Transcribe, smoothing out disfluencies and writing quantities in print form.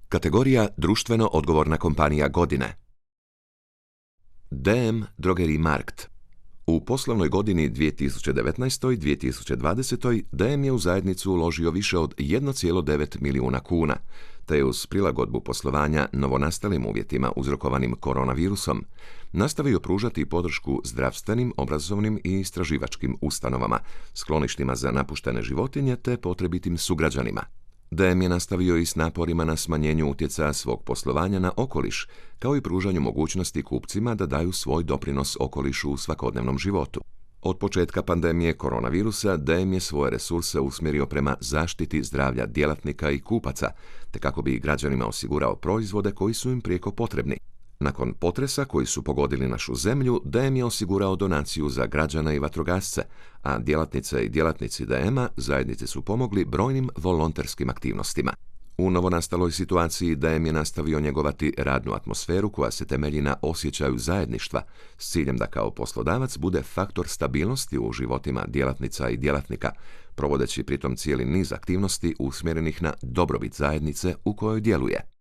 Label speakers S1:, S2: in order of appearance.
S1: Kategorija društveno odgovorna kompanija godine. DM Drogerie Markt. U poslovnoj godini 2019-2020 DM je u zajednicu uložio više od 1,9 milijuna kuna, te je uz prilagodbu poslovanja novonastalim uvjetima uzrokovanim koronavirusom nastavio pružati podršku zdravstvenim, obrazovnim i istraživačkim ustanovama, skloništima za napuštene životinje te potrebitim sugrađanima. DM je nastavio i s naporima na smanjenju utjecaja svog poslovanja na okoliš, kao i pružanju mogućnosti kupcima da daju svoj doprinos okolišu u svakodnevnom životu. Od početka pandemije koronavirusa DM je svoje resurse usmjerio prema zaštiti zdravlja djelatnika i kupaca, te kako bi građanima osigurao proizvode koji su im prijeko potrebni. Nakon potresa koji su pogodili našu zemlju, DM je osigurao donaciju za građane i vatrogasce, a djelatnice i djelatnici DM-a zajednici su pomogli brojnim volonterskim aktivnostima. U novonastaloj situaciji DM je nastavio njegovati radnu atmosferu koja se temelji na osjećaju zajedništva, s ciljem da kao poslodavac bude faktor stabilnosti u životima djelatnica i djelatnika, provodeći pritom cijeli niz aktivnosti usmjerenih na dobrobit zajednice u kojoj djeluje.